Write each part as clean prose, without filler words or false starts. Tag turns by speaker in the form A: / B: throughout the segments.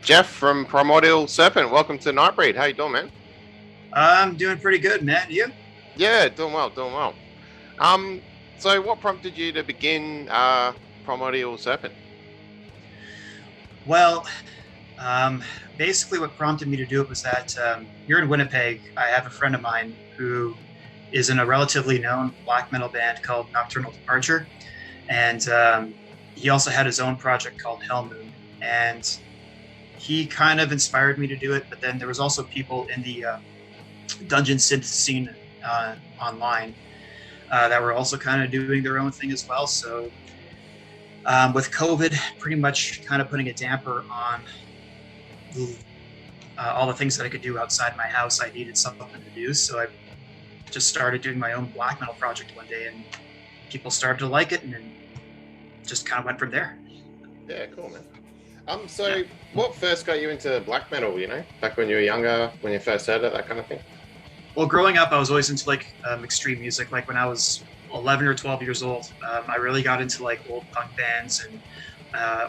A: Jeff from Primordial Serpent. Welcome to Nightbreed. How you doing, man?
B: I'm doing pretty good, man. You?
A: Yeah, doing well, doing well. So what prompted you to begin Primordial Serpent?
B: Well, um, basically, what prompted me to do it was that here in Winnipeg, I have a friend of mine who is in a relatively known black metal band called Nocturnal Departure, and he also had his own project called Hell Moon, and he kind of inspired me to do it. But then there was also people in the dungeon synth scene online that were also kind of doing their own thing as well. So with COVID pretty much kind of putting a damper on all the things that I could do outside my house, I needed something to do. So I just started doing my own black metal project one day, and people started to like it, and then just kind of went from there.
A: Yeah, cool, man. So what first got you into black metal, back when you were younger, when you first heard it, that kind of thing?
B: Well, growing up, I was always into like extreme music. Like when I was 11 or 12 years old, I really got into like old punk bands and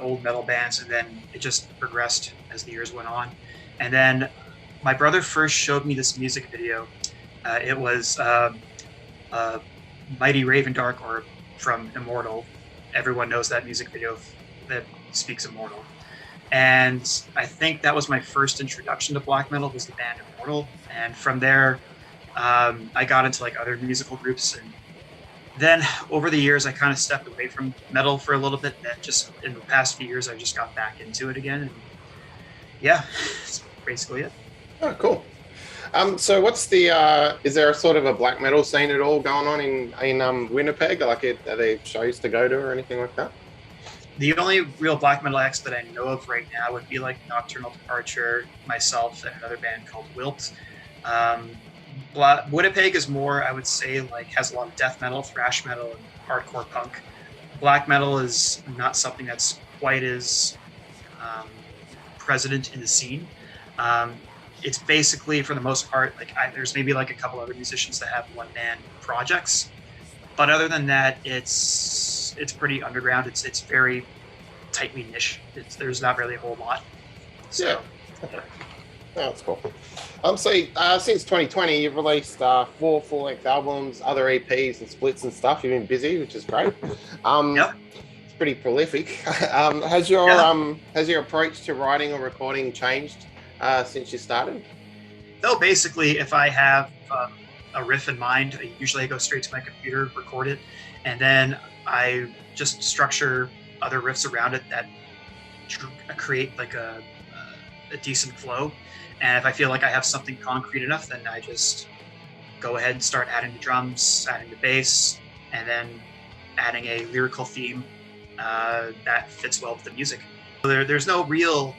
B: old metal bands, and then it just progressed as the years went on. And then my brother first showed me this music video. It was Mighty Raven Dark, or from Immortal. Everyone knows that music video that speaks Immortal. And I think that was my first introduction to black metal, was the band Immortal. And from there, I got into like other musical groups, and then over the years I kind of stepped away from metal for a little bit, and then just in the past few years I just got back into it again, and yeah, that's basically it.
A: Oh, cool. So what's the is there a sort of a black metal scene at all going on in Winnipeg? Like, are there shows to go to or anything like that?
B: The only real black metal acts that I know of right now would be like Nocturnal Departure, myself, and another band called Wilt. Um, Winnipeg is more, I would say, like has a lot of death metal, thrash metal, and hardcore punk. Black metal is not something that's quite as present in the scene. It's basically, for the most part, like there's maybe like a couple other musicians that have one-man projects, but other than that, it's pretty underground. It's very tightly niche. There's not really a whole lot. So,
A: Yeah. Okay. Oh, that's cool. So since 2020, you've released 4 full-length albums, other EPs and splits and stuff. You've been busy, which is great.
B: Yep.
A: It's pretty prolific. Has your approach to writing or recording changed since you started?
B: No, basically, if I have a riff in mind, usually I go straight to my computer, record it, and then I just structure other riffs around it that create like a decent flow. And if I feel like I have something concrete enough, then I just go ahead and start adding the drums, adding the bass, and then adding a lyrical theme that fits well with the music. So there's no real,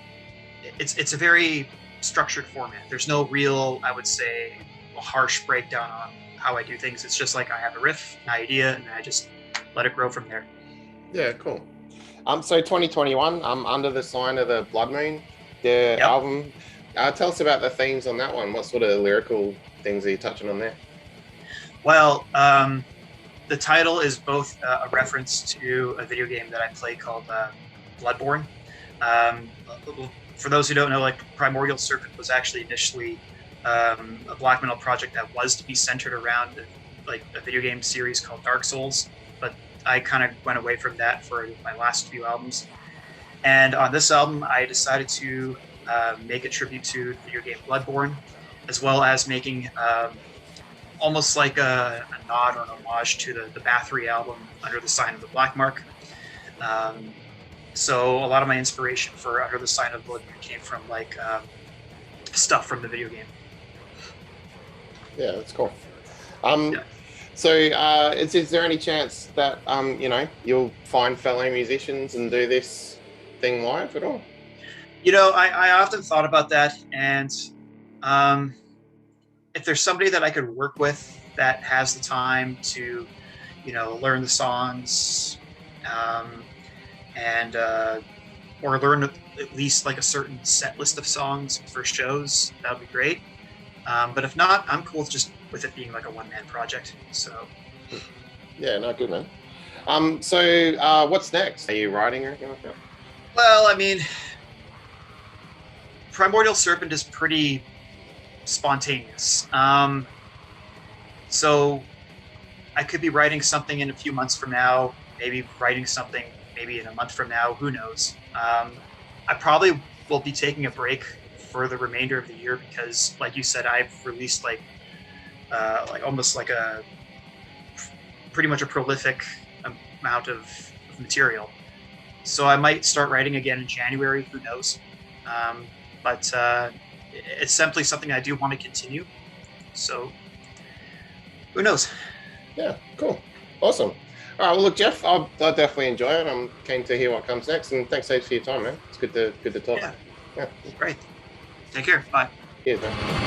B: it's a very structured format. There's no real, I would say, a harsh breakdown on how I do things. It's just like I have a riff, an idea, and I just let it grow from there.
A: Yeah, cool. So 2021, Under the Sign of the Blood Moon, the album. Tell us about the themes on that one. What sort of lyrical things are you touching on there?
B: Well, the title is both a reference to a video game that I play called Bloodborne. For those who don't know, like Primordial Serpent was actually initially a black metal project that was to be centered around like a video game series called Dark Souls, but I kind of went away from that for my last few albums. And on this album, I decided to make a tribute to the video game Bloodborne, as well as making almost like a nod or an homage to the Bathory album, Under the Sign of the Black Mark. So a lot of my inspiration for Under the Sign of the Blood Moon came from like stuff from the video game.
A: Yeah, that's cool. So is there any chance that you'll find fellow musicians and do this thing live at all?
B: I often thought about that, and if there's somebody that I could work with that has the time to, learn the songs, and or learn at least like a certain set list of songs for shows, that would be great. But if not, I'm cool with it being like a one-man project. So
A: yeah, no, good, man. So what's next? Are you writing or anything like that?
B: Well, I mean, Primordial Serpent is pretty spontaneous. So I could be writing something in a few months from now, maybe writing something maybe in a month from now, who knows. I probably will be taking a break for the remainder of the year because, like you said, I've released like almost like a pretty much a prolific amount of material. So I might start writing again in January, who knows. But it's simply something I do want to continue. So who knows?
A: Yeah, cool. Awesome. All right, well, look, Jeff, I'll definitely enjoy it. I'm keen to hear what comes next, and thanks heaps for your time, man. It's good to talk.
B: Yeah.
A: Yeah.
B: Great. Take care. Bye.
A: Cheers, man.